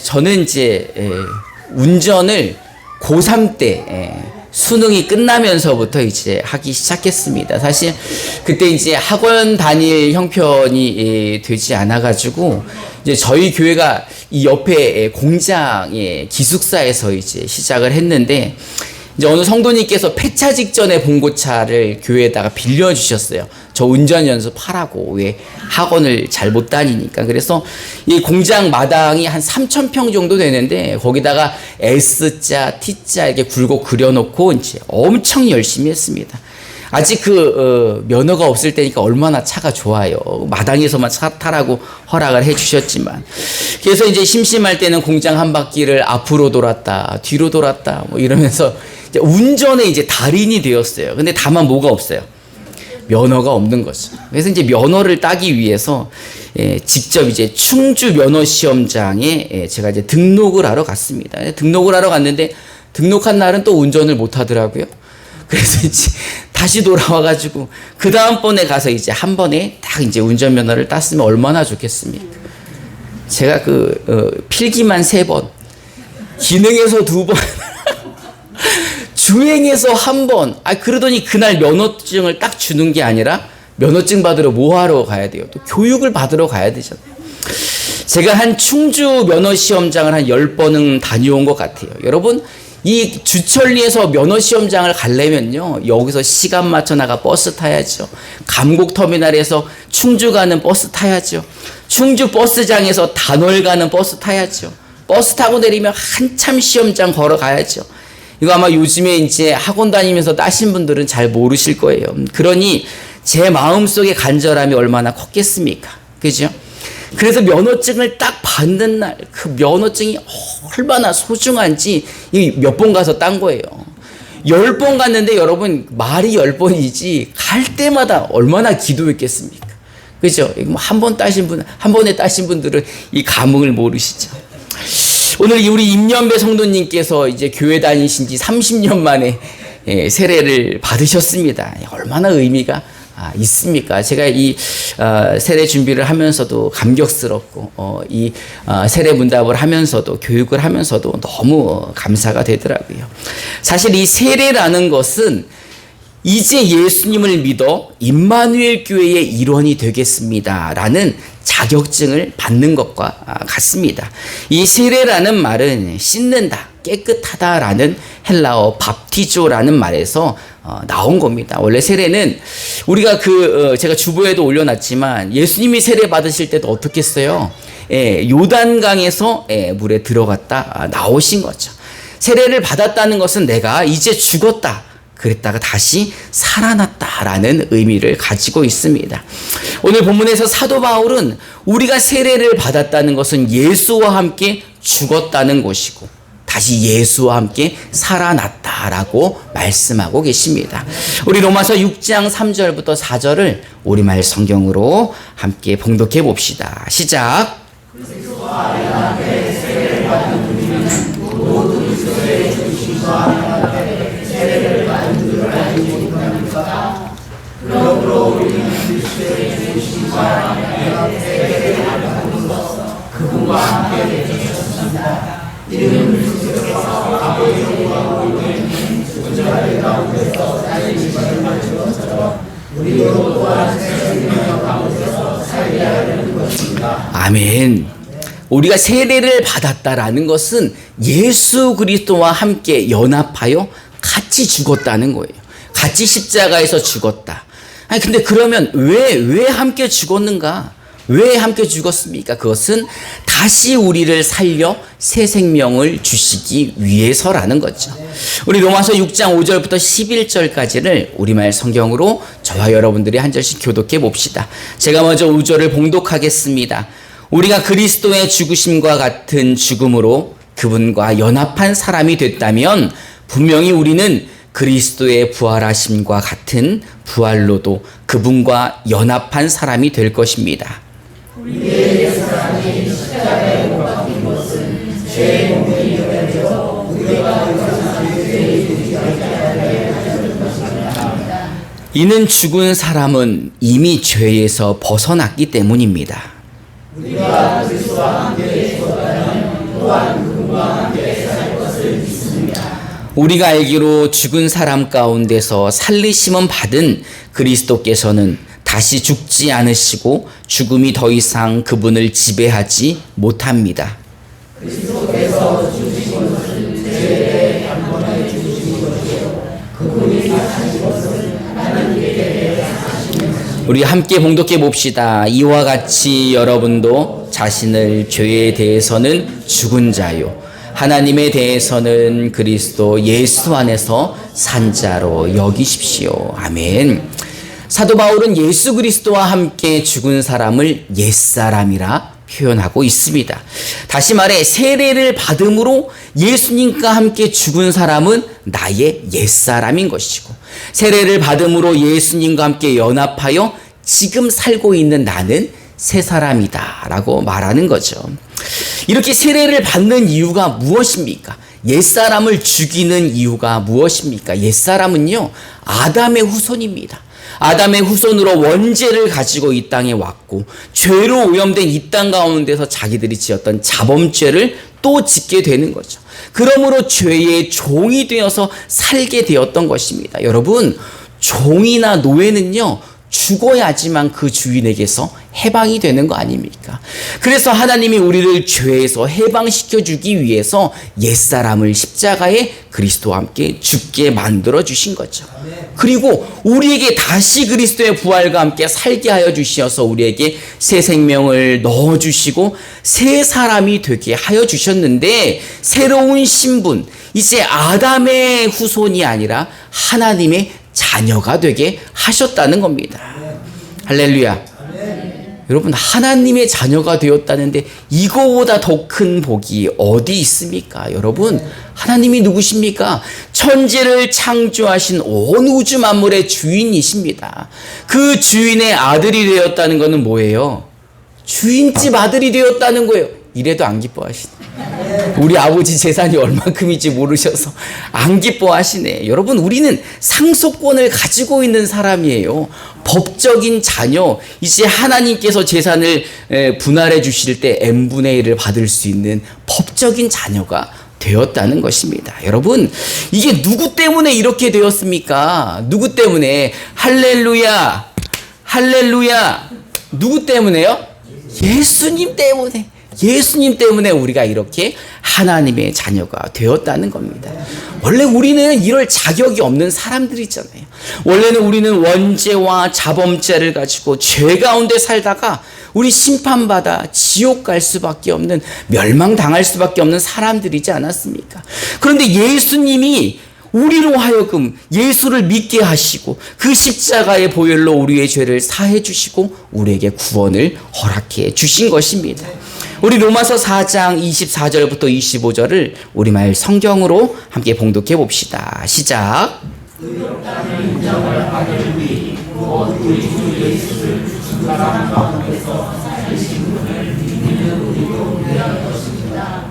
저는 이제 운전을 고3 때 수능이 끝나면서부터 이제 하기 시작했습니다. 사실 그때 이제 학원 다닐 형편이 되지 않아가지고 이제 저희 교회가 이 옆에 공장의 기숙사에서 이제 시작을 했는데, 이제 어느 성도님께서 폐차 직전에 봉고차를 교회에다가 빌려주셨어요. 저 운전 연습하라고. 왜 학원을 잘 못 다니니까. 그래서 이 공장 마당이 한 3,000평 정도 되는데 거기다가 S자, T자 이렇게 굴곡 그려놓고 이제 엄청 열심히 했습니다. 아직 면허가 없을 때니까 얼마나 차가 좋아요. 마당에서만 차 타라고 허락을 해주셨지만. 그래서 이제 심심할 때는 공장 한 바퀴를 앞으로 돌았다, 뒤로 돌았다, 뭐 이러면서 이제 운전에 이제 달인이 되었어요. 근데 다만 뭐가 없어요? 면허가 없는 거죠. 그래서 이제 면허를 따기 위해서 직접 이제 충주 면허시험장에 제가 이제 등록을 하러 갔습니다. 등록을 하러 갔는데 등록한 날은 또 운전을 못 하더라고요. 그래서 이제 다시 돌아와가지고 그 다음번에 가서 이제 한 번에 딱 이제 운전면허를 땄으면 얼마나 좋겠습니까? 제가 필기만 3번, 기능에서 2번, 주행에서 1번. 그러더니 그날 면허증을 딱 주는 게 아니라 면허증 받으러 뭐 하러 가야 돼요? 또 교육을 받으러 가야 되잖아요. 제가 한 충주 면허시험장을 한 10번은 다녀온 것 같아요. 여러분, 이 주천리에서 면허시험장을 가려면요, 여기서 시간 맞춰 나가 버스 타야죠. 감곡터미널에서 충주 가는 버스 타야죠. 충주 버스장에서 단월 가는 버스 타야죠. 버스 타고 내리면 한참 시험장 걸어가야죠. 이거 아마 요즘에 이제 학원 다니면서 따신 분들은 잘 모르실 거예요. 그러니 제 마음속의 간절함이 얼마나 컸겠습니까? 그죠? 그래서 면허증을 딱 받는 날, 그 면허증이 얼마나 소중한지 몇 번 가서 딴 거예요. 10번 갔는데 여러분, 말이 10번이지 갈 때마다 얼마나 기도했겠습니까? 그죠? 한 번 따신 분, 한 번에 따신 분들은 이 감흥을 모르시죠. 오늘 우리 임연배 성도님께서 이제 교회 다니신 지 30년 만에 세례를 받으셨습니다. 얼마나 의미가 있습니까? 제가 이 세례 준비를 하면서도 감격스럽고 이 세례 문답을 하면서도 교육을 하면서도 너무 감사가 되더라고요. 사실 이 세례라는 것은 이제 예수님을 믿어 임마누엘 교회의 일원이 되겠습니다라는 자격증을 받는 것과 같습니다. 이 세례라는 말은 씻는다, 깨끗하다라는 헬라어 밥티조라는 말에서 나온 겁니다. 원래 세례는 우리가 제가 주보에도 올려놨지만 예수님이 세례 받으실 때도 어떻게 했어요? 요단강에서 물에 들어갔다 나오신 거죠. 세례를 받았다는 것은 내가 이제 죽었다, 그랬다가 다시 살아났다라는 의미를 가지고 있습니다. 오늘 본문에서 사도 바울은 우리가 세례를 받았다는 것은 예수와 함께 죽었다는 것이고 다시 예수와 함께 살아났다라고 말씀하고 계십니다. 우리 로마서 6장 3절부터 4절을 우리말 성경으로 함께 봉독해 봅시다. 시작. 아멘. 우리가 세례를 받았다라는 것은 예수 그리스도와 함께 연합하여 같이 죽었다는 거예요. 같이 십자가에서 죽었다. 근데 그러면 왜 함께 죽었는가? 왜 함께 죽었습니까? 그것은 다시 우리를 살려 새 생명을 주시기 위해서라는 거죠. 우리 로마서 6장 5절부터 11절까지를 우리말 성경으로 저와 여러분들이 한 절씩 교독해 봅시다. 제가 먼저 5절을 봉독하겠습니다. 우리가 그리스도의 죽으심과 같은 죽음으로 그분과 연합한 사람이 됐다면 분명히 우리는 그리스도의 부활하심과 같은 부활로도 그분과 연합한 사람이 될 것입니다. 우리의 사람이 십자가에 못 박힌 것은 죄의 몸이 여겨져 우리가 이는 죽은 사람은 이미 죄에서 벗어났기 때문입니다. 우리가 그리스도와 함께 죽었다면 우리가 알기로 죽은 사람 가운데서 살리심은 받은 그리스도께서는 다시 죽지 않으시고 죽음이 더 이상 그분을 지배하지 못합니다. 그리스도께서 죽으신 것은 죄의 단번에 죽으신 것이요 그분이 사신 것은 하나님께 대해 사시는 것입니다. 우리 함께 봉독해 봅시다. 이와 같이 여러분도 자신을 죄에 대해서는 죽은 자요 하나님에 대해서는 그리스도 예수 안에서 산 자로 여기십시오. 아멘. 사도 바울은 예수 그리스도와 함께 죽은 사람을 옛사람이라 표현하고 있습니다. 다시 말해 세례를 받음으로 예수님과 함께 죽은 사람은 나의 옛사람인 것이고 세례를 받음으로 예수님과 함께 연합하여 지금 살고 있는 나는 새 사람이다 라고 말하는 거죠. 이렇게 세례를 받는 이유가 무엇입니까? 옛사람을 죽이는 이유가 무엇입니까? 옛사람은요, 아담의 후손입니다. 아담의 후손으로 원죄를 가지고 이 땅에 왔고 죄로 오염된 이 땅 가운데서 자기들이 지었던 자범죄를 또 짓게 되는 거죠. 그러므로 죄의 종이 되어서 살게 되었던 것입니다. 여러분, 종이나 노예는요, 죽어야지만 그 주인에게서 해방이 되는 거 아닙니까? 그래서 하나님이 우리를 죄에서 해방시켜 주기 위해서 옛사람을 십자가에 그리스도와 함께 죽게 만들어 주신 거죠. 그리고 우리에게 다시 그리스도의 부활과 함께 살게 하여 주시어서 우리에게 새 생명을 넣어 주시고 새 사람이 되게 하여 주셨는데 새로운 신분, 이제 아담의 후손이 아니라 하나님의 자녀가 되게 하셨다는 겁니다. 할렐루야. 여러분, 하나님의 자녀가 되었다는데 이거보다 더 큰 복이 어디 있습니까? 여러분, 하나님이 누구십니까? 천지를 창조하신 온 우주 만물의 주인이십니다. 그 주인의 아들이 되었다는 것은 뭐예요? 주인집 아들이 되었다는 거예요. 이래도 안 기뻐하시네. 우리 아버지 재산이 얼만큼인지 모르셔서 안 기뻐하시네. 여러분, 우리는 상속권을 가지고 있는 사람이에요. 법적인 자녀. 이제 하나님께서 재산을 분할해 주실 때 n분의 1을 받을 수 있는 법적인 자녀가 되었다는 것입니다. 여러분, 이게 누구 때문에 이렇게 되었습니까? 누구 때문에? 할렐루야, 할렐루야. 누구 때문에요? 예수님 때문에. 예수님 때문에 우리가 이렇게 하나님의 자녀가 되었다는 겁니다. 원래 우리는 이럴 자격이 없는 사람들이잖아요. 원래는 우리는 원죄와 자범죄를 가지고 죄 가운데 살다가 우리 심판받아 지옥 갈 수밖에 없는, 멸망당할 수밖에 없는 사람들이지 않았습니까? 그런데 예수님이 우리로 하여금 예수를 믿게 하시고 그 십자가의 보혈로 우리의 죄를 사해 주시고 우리에게 구원을 허락해 주신 것입니다. 우리 로마서 4장 24절부터 25절을 우리말 성경으로 함께 봉독해 봅시다. 시작. 의롭다는 인정을 받을 위 곧 우리 주 예수를 죽은 사람 가운데서 살리신 분을 믿는 우리도 위한 것입니다.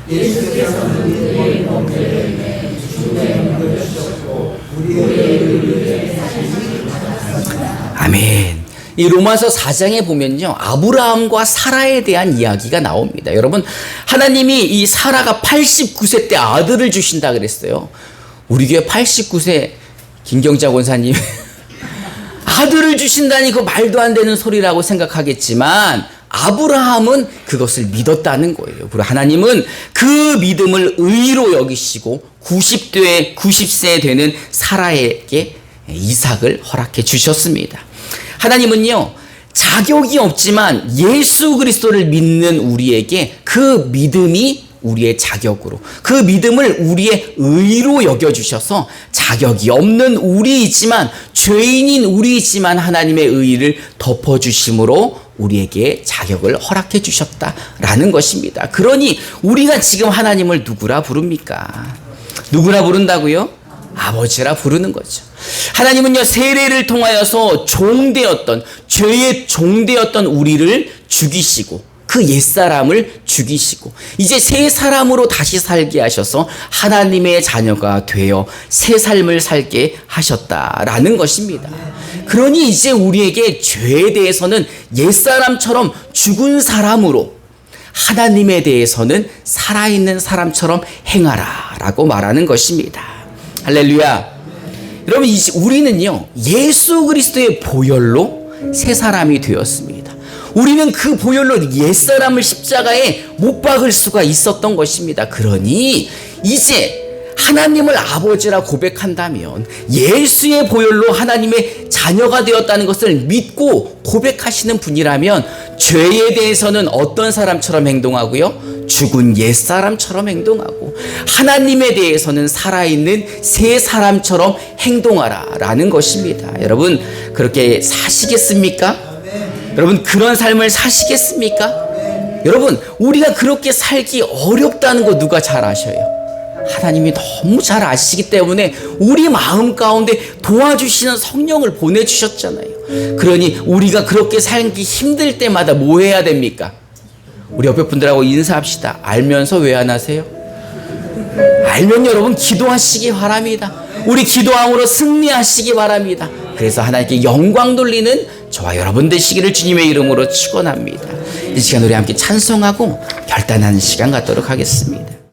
예수께서는 그의 범죄를 인해 죽음의 영광을 주셨고 우리의 의를 살리심을 받았습니다. 아멘. 이 로마서 4장에 보면요, 아브라함과 사라에 대한 이야기가 나옵니다. 여러분, 하나님이 이 사라가 89세 때 아들을 주신다 그랬어요. 우리 교회 89세 김경자 권사님 아들을 주신다니 그 말도 안 되는 소리라고 생각하겠지만 아브라함은 그것을 믿었다는 거예요. 그리고 하나님은 그 믿음을 의로 여기시고 90세 되는 사라에게 이삭을 허락해 주셨습니다. 하나님은요, 자격이 없지만 예수 그리스도를 믿는 우리에게 그 믿음이 우리의 자격으로, 그 믿음을 우리의 의로 여겨주셔서 자격이 없는 우리이지만, 죄인인 우리이지만 하나님의 의를 덮어주심으로 우리에게 자격을 허락해 주셨다라는 것입니다. 그러니 우리가 지금 하나님을 누구라 부릅니까? 누구라 부른다고요? 아버지라 부르는 거죠. 하나님은요, 세례를 통하여서 종되었던, 죄의 종되었던 우리를 죽이시고 그 옛사람을 죽이시고 이제 새 사람으로 다시 살게 하셔서 하나님의 자녀가 되어 새 삶을 살게 하셨다라는 것입니다. 그러니 이제 우리에게 죄에 대해서는 옛사람처럼 죽은 사람으로, 하나님에 대해서는 살아있는 사람처럼 행하라 라고 말하는 것입니다. 할렐루야. 여러분, 우리는요, 예수 그리스도의 보혈로 새 사람이 되었습니다. 우리는 그 보혈로 옛사람을 십자가에 못 박을 수가 있었던 것입니다. 그러니 이제 하나님을 아버지라 고백한다면 예수의 보혈로 하나님의 자녀가 되었다는 것을 믿고 고백하시는 분이라면 죄에 대해서는 어떤 사람처럼 행동하고요? 죽은 옛사람처럼 행동하고 하나님에 대해서는 살아있는 새 사람처럼 행동하라 라는 것입니다. 여러분, 그렇게 사시겠습니까? 여러분, 그런 삶을 사시겠습니까? 여러분, 우리가 그렇게 살기 어렵다는 거 누가 잘 아셔요? 하나님이 너무 잘 아시기 때문에 우리 마음 가운데 도와주시는 성령을 보내주셨잖아요. 그러니 우리가 그렇게 살기 힘들 때마다 뭐 해야 됩니까? 우리 옆에 분들하고 인사합시다. 알면서 왜 안 하세요? 알면 여러분 기도하시기 바랍니다. 우리 기도함으로 승리하시기 바랍니다. 그래서 하나님께 영광 돌리는 저와 여러분 되시기를 주님의 이름으로 축원합니다. 이 시간 우리 함께 찬송하고 결단하는 시간 갖도록 하겠습니다.